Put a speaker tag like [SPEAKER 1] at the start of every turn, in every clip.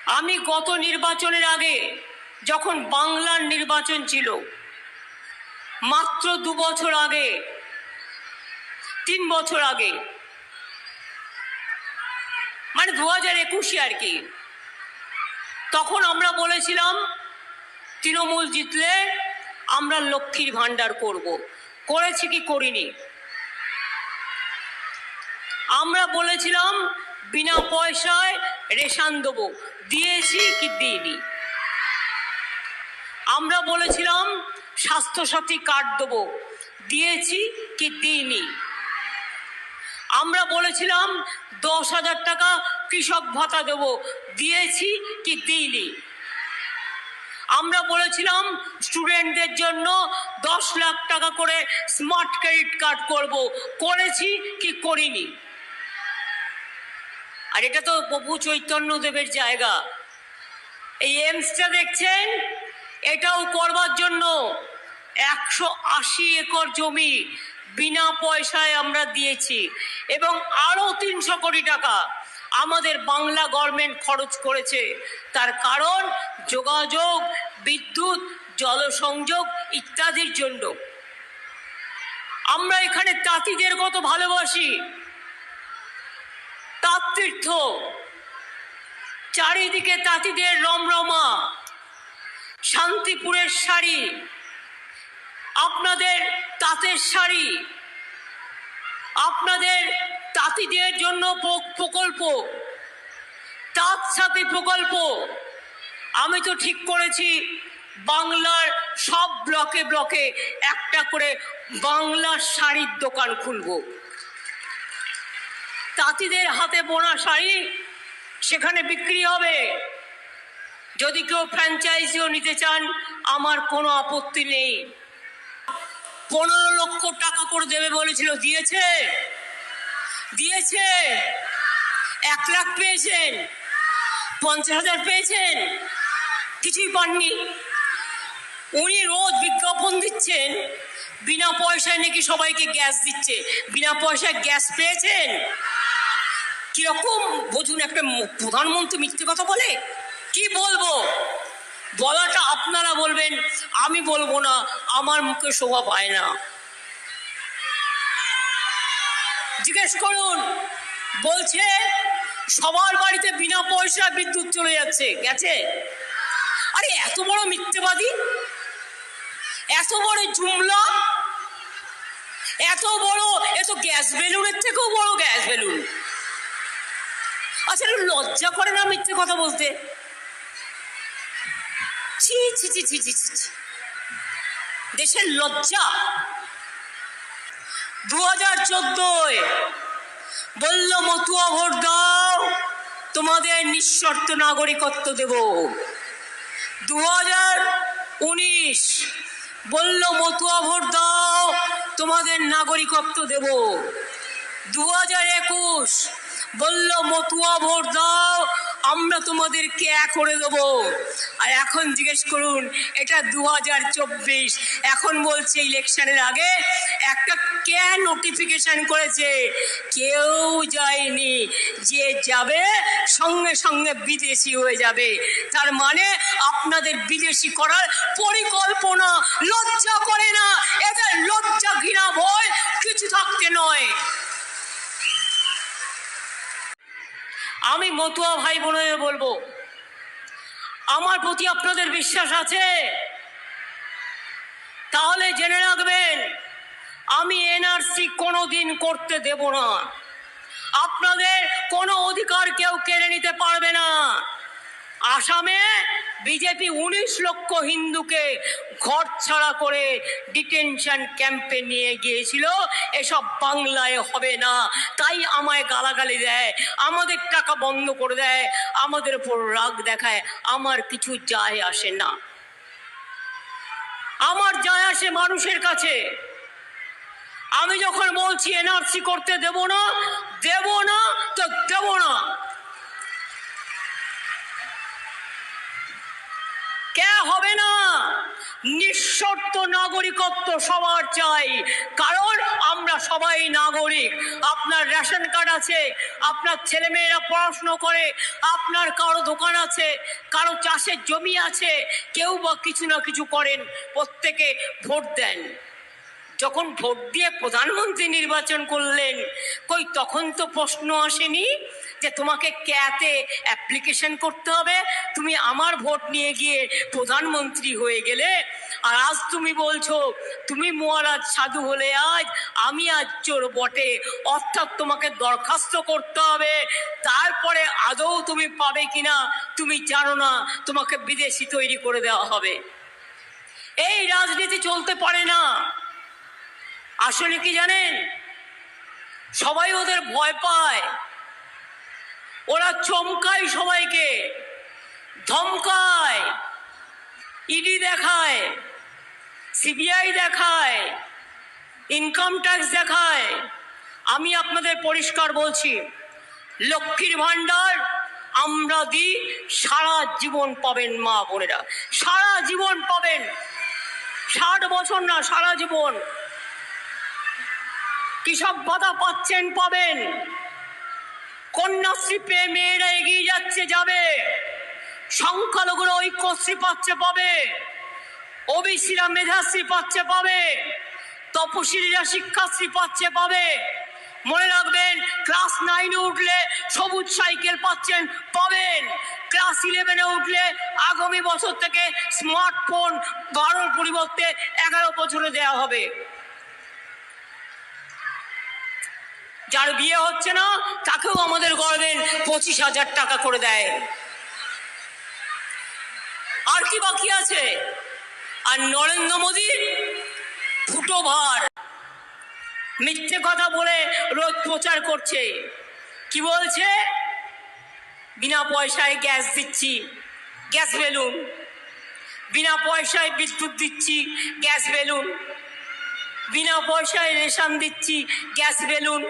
[SPEAKER 1] আমি গত নির্বাচনের আগে যখন বাংলার নির্বাচন ছিল, মাত্র 2 বছর আগে, 3 বছর আগে, মানে 2021 আর কি, তখন আমরা বলেছিলাম তৃণমূল জিতলে আমরা লক্ষ্মীর ভাণ্ডার করব। করেছি কি করিনি? আমরা বলেছিলাম বিনা পয়সায় রেশন দেবো, দিয়েছি কি দিইনি? আমরা বলেছিলাম স্বাস্থ্যসাথী কার্ড দেবো, দিয়েছি কি দিইনি? আমরা বলেছিলাম 10,000 টাকা কৃষক ভাতা দেবো, দিয়েছি কি দিইনি? আমরা বলেছিলাম স্টুডেন্টদের জন্য 10 লাখ টাকা করে স্মার্ট ক্রেডিট কার্ড করব, করেছি কি করিনি? আর এটা তো প্রভু চৈতন্যদেবের জায়গা। এই এমসটা দেখছেন, এটাও করবার জন্য 180 একর জমি বিনা পয়সায় আমরা দিয়েছি, এবং আরও 300 কোটি টাকা আমাদের বাংলা গভর্নমেন্ট খরচ করেছে। তার কারণ যোগাযোগ, বিদ্যুৎ, জলসংযোগ ইত্যাদির জন্য। আমরা এখানে তাঁতিদের কত ভালোবাসি, তাঁত তীর্থ, চারিদিকে তাঁতিদের রমরমা, শান্তিপুরের শাড়ি, আপনাদের তাঁতের শাড়ি, আপনাদের তাঁতিদের জন্য প্রকল্প, তাঁত সাথী প্রকল্প। আমি তো ঠিক করেছি বাংলার সব ব্লকে ব্লকে একটা করে বাংলার শাড়ির দোকান খুলব। তাঁতিদের হাতে বোনা শাড়ি সেখানে বিক্রি হবে। যদি কেউ ফ্র্যাঞ্চাইজিও নিতে চান, আমার কোনো আপত্তি নেই। 15 লক্ষ টাকা করে দেবে বলেছিল, দিয়েছে? দিয়েছে? 1 লাখ পেয়েছেন? 50,000 পেয়েছেন? কিছুই পাননি। উনি রোজ বিজ্ঞাপন দিচ্ছেন বিনা পয়সায় নাকি সবাইকে গ্যাস দিচ্ছে। বিনা পয়সায় গ্যাস পেয়েছেন? কিরকম বুঝুন, একটা প্রধানমন্ত্রী মিথ্যে কথা বলে? কি বলবো? বলাটা আপনারা বলবেন, আমি বলবো না, আমার মুখে শোভা পায় না। জিজ্ঞেস করুন, বলছে সবার বাড়িতে বিনা পয়সা বিদ্যুৎ চলে যাচ্ছে, গেছে? আরে এত বড় মিথ্যেবাদী, এত বড় জুমলা, এত বড়, এত গ্যাস বেলুনের থেকেও বড় গ্যাস বেলুন। আচ্ছা, লজ্জা করে না মিথ্যে কথা বলতে? ছি ছি ছি ছি ছি ছি, দেশের লজ্জা। 2014 বলল মতুয়া ভোট দাও, তোমাদের নিঃশর্ত নাগরিকত্ব দেব। 2019 বলল মতুয়া ভোট দাও, তোমাদের নাগরিকত্ব দেব। 2021 বলল মতুয়া ভোট দাও, আমরা তোমাদেরকে করে দেবো। আর এখন জিজ্ঞেস করুন, এটা 2024, এখন বলছে ইলেকশনের আগে একটা কে নোটিফিকেশন করেছে, কেউ যায়নি, যে যাবে সঙ্গে সঙ্গে বিদেশি হয়ে যাবে। তার মানে আপনাদের বিদেশি করার পরিকল্পনা। লজ্জা করে না এদের? লজ্জা ঘৃণা ভয় কিছু থাকতে নয়। আমি মতুয়া ভাই বোনের বলবো, আমার প্রতি আপনাদের বিশ্বাস আছে? তাহলে জেনে রাখবেন, আমি এনআরসি কোনোদিন করতে দেব না। আপনাদের কোনো অধিকার কেউ কেড়ে নিতে পারবে না। আসামে বিজেপি 19 লক্ষ হিন্দুকে ঘর ছাড়া করে ডিটেনশন ক্যাম্পে নিয়ে গিয়েছিল। এসব বাংলায় হবে না। তাই আমায় গালাগালি দেয়, আমাদের টাকা বন্ধ করে দেয়, আমাদের উপর রাগ দেখায়। আমার কিছু যায় আসে না। আমার যায় আসে মানুষের কাছে। আমি যখন বলছি এনআরসি করতে দেব না, দেব না তো দেব না। কে হবে না? নিঃশর্ত নাগরিকত্ব সবার চাই, কারণ আমরা সবাই নাগরিক। আপনার রেশন কার্ড আছে, আপনার ছেলেমেয়েরা পড়াশুনো করে, আপনার কারো দোকান আছে, কারো চাষের জমি আছে, কেউ বা কিছু না কিছু করেন, প্রত্যেকে ভোট দেন। যখন ভোট দিয়ে প্রধানমন্ত্রী নির্বাচন করলেন, কই তখন তো প্রশ্ন আসেনি যে তোমাকে ক্যাতে অ্যাপ্লিকেশন করতে হবে, তুমি আমার ভোট নিয়ে গিয়ে প্রধানমন্ত্রী হয়ে গেলে। আর আজ তুমি বলছো তুমি মহারাজ সাধু হলে আজ, আমি আজ চোর বটে, অর্থাৎ তোমাকে দরখাস্ত করতে হবে, তারপরে আদৌ তুমি পাবে কিনা তুমি জানো না, তোমাকে বিদেশি তৈরি করে দেওয়া হবে। এই রাজনীতি চলতে পারে না। আসলে কি জানেন, সবাই ওদের ভয় পায়, ওরা চমকায় সবাইকে, ধমকায়, ইডি দেখায়, সিবিআই দেখায়, ইনকাম ট্যাক্স দেখায়। আমি আপনাদের পরিষ্কার বলছি, লক্ষ্মীর ভান্ডার আমরা দিই, সারা জীবন পাবেন মা বোনেরা, সারা জীবন পাবেন, 60 বছর না, সারা জীবন। কৃষক ভাতা পাচ্ছেন, পাবেন। কন্যাশ্রী পেয়ে মেয়েরা এগিয়ে যাচ্ছে, যাবে। সংখ্যালঘুর ঐক্যশ্রী পাচ্ছে, পাবে। ওবিসিরা মেধাশ্রী পাচ্ছে, পাবে। তপশিলীরা শিক্ষাশ্রী পাচ্ছে, পাবে। মনে রাখবেন, ক্লাস 9-এ উঠলে সবুজ সাইকেল পাচ্ছেন, পাবেন। ক্লাস 11-এ উঠলে আগামী বছর থেকে স্মার্টফোন 12-র পরিবর্তে 11 বছরে দেওয়া হবে। যার বিয়ে হচ্ছে না তাকেও আমাদের গভর্নমেন্ট 25,000 টাকা করে দেয়। আর কি বাকি আছে? আর নরেন্দ্র মোদী ফুটো ভার, মিথ্যে কথা বলে রোজ প্রচার করছে। কি বলছে? বিনা পয়সায় গ্যাস দিচ্ছি, গ্যাস বেলুন। বিনা পয়সায় বিদ্যুৎ দিচ্ছি, গ্যাস বেলুন। বিনা পয়সায় রেশন দিচ্ছি, গ্যাস বেলুন।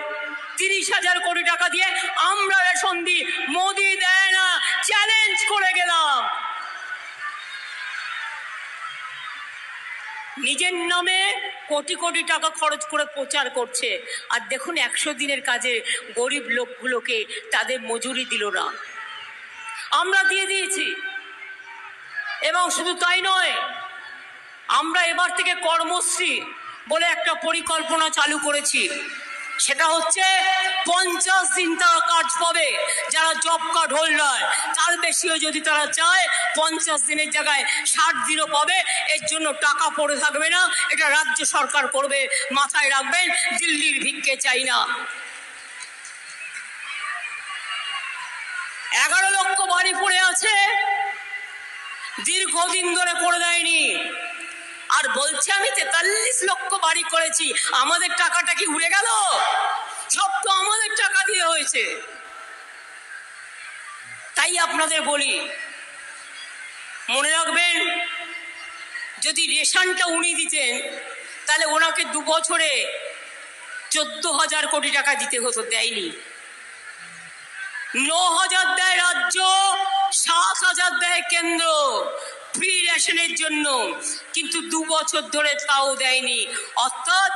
[SPEAKER 1] 30,000 কোটি টাকা দিয়ে আমরা রেশন দিই, মোদি দেয় না, চ্যালেঞ্জ করে গেলাম। নিজের নামে কোটি কোটি টাকা খরচ করে প্রচার করছে, আর দেখুন 100 দিনের কাজে গরিব লোকগুলোকে তাদের মজুরি দিল না, আমরা দিয়ে দিয়েছি। এবং শুধু তাই নয়, আমরা এবার থেকে কর্মশ্রী বলে একটা পরিকল্পনা চালু করেছি। সেটা হচ্ছে 50 দিন তারা কাজ পাবে, যারা জব কার্ড হোল্ডার। তার বেশিও যদি তারা চায়, 50 দিনের জায়গায় 60 দিনও পাবে। এর জন্য টাকা পড়ে থাকবে না, এটা রাজ্য সরকার করবে। মাথায় রাখবেন, দিল্লির ভিক্ষে চাই না। 11 লক্ষ বাড়ি পড়ে আছে, দীর্ঘদিন ধরে করে দেয়নি। আর বলছে আমি 43 লক্ষ বাড়ি করেছি, আমাদের টাকাটা কি উড়ে গেল? সব তো আমাদের টাকা দিয়ে হয়েছে। তাই আপনাদের বলি, মনে রাখবেন, যদি রেশনটা উনি দিতেন তাহলে ওনাকে 2 বছরে 14,000 কোটি টাকা দিতে হতো, দেয়নি। 9,000 দেয় রাজ্য, 7,000 দেয় কেন্দ্র ফ্রি রেশনের জন্য, কিন্তু 2 বছর ধরে তাও দেয়নি। অর্থাৎ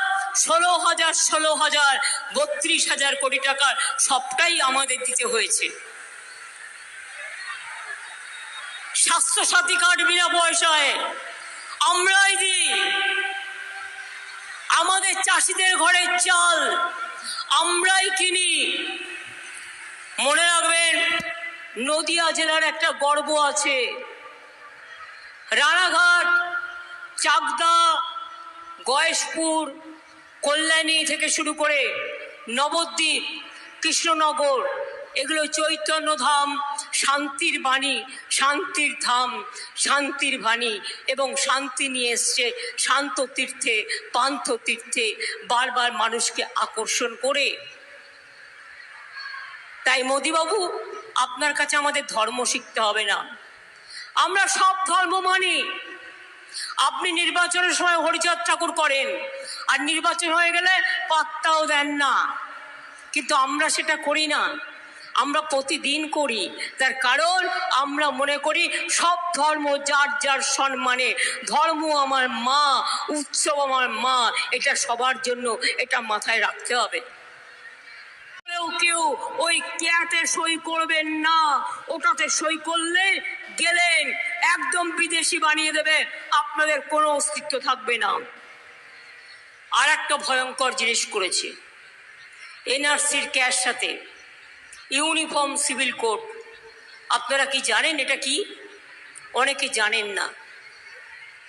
[SPEAKER 1] 16,000 32,000 কোটি টাকার সবটাই আমাদের দিতে হয়েছে। স্বাস্থ্যসাথী কার্ড বিনা পয়সায় আমরাই দিই। আমাদের চাষিদের ঘরের চাল আমরাই কিনি। মনে রাখবেন, নদিয়া জেলার একটা গর্ব আছে। রানাঘাট, চাকদা, গয়েশপুর, কল্যাণী থেকে শুরু করে নবদ্বীপ, কৃষ্ণনগর, এগুলো চৈতন্যধাম, শান্তির বাণী, শান্তির ধাম, শান্তির বাণী, এবং শান্তি নিয়ে এসছে শান্ত তীর্থে, পান্থ তীর্থে, বারবার মানুষকে আকর্ষণ করে। তাই মোদিবাবু, আপনার কাছে আমাদের ধর্ম শিখতে হবে না, আমরা সব ধর্ম মানি। আপনি নির্বাচনের সময় হরিচাঁদ ঠাকুর করেন, আর নির্বাচন হয়ে গেলে পাত্তাও দেন না, কিন্তু আমরা সেটা করি না। আমরা প্রতিদিন করি। তার কারণ আমরা মনে করি সব ধর্ম যার যার সম্মানে, ধর্ম আমার মা, উৎসব আমার মা, এটা সবার জন্য, এটা মাথায় রাখতে হবে। কেউ ওই ক্যাটে সই করবেন না, ওটাতে সই করলে গেলেন একদম বিদেশি বানিয়ে দেবে, আপনাদের কোনো অস্তিত্ব থাকবে না। আর একটা ভয়ঙ্কর জিনিস করেছে এনআরসির ক্যাশ সাথে ইউনিফর্ম সিভিল কোড। আপনারা কি জানেন এটা কি? অনেকে জানেন না।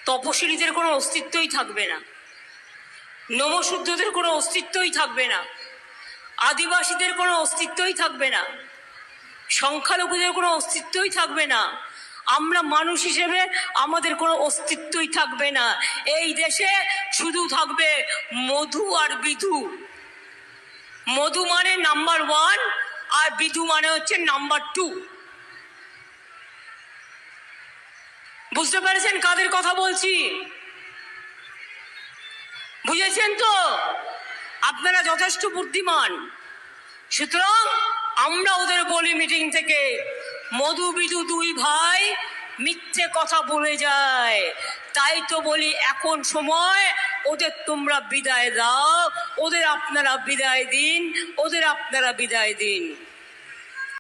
[SPEAKER 1] তপশিলীদের কোনো অস্তিত্বই থাকবে না, নমশূদ্রদের কোনো অস্তিত্বই থাকবে না, আদিবাসীদের কোনো অস্তিত্বই থাকবে না, সংখ্যালঘুদের কোনো অস্তিত্বই থাকবে না। আমরা মানুষ হিসেবে আমাদের কোনো অস্তিত্বই থাকবে না। এই দেশে শুধু থাকবে মধু আর বিধু। মধু মানে নাম্বার 1 আর বিধু মানে হচ্ছে নাম্বার 2। বুঝতে পেরেছেন কাদের কথা বলছি? বুঝেছেন তো? আপনারা যথেষ্ট বুদ্ধিমান। সুতরাং আমরা ওদের বলি মিটিং থেকে, মধু বিধু 2 ভাই মিথ্যে কথা বলে যায়, তাই তো বলি এখন সময় ওদের তোমরা বিদায় দাও, ওদের আপনারা বিদায় দিন, ওদের আপনারা বিদায় দিন।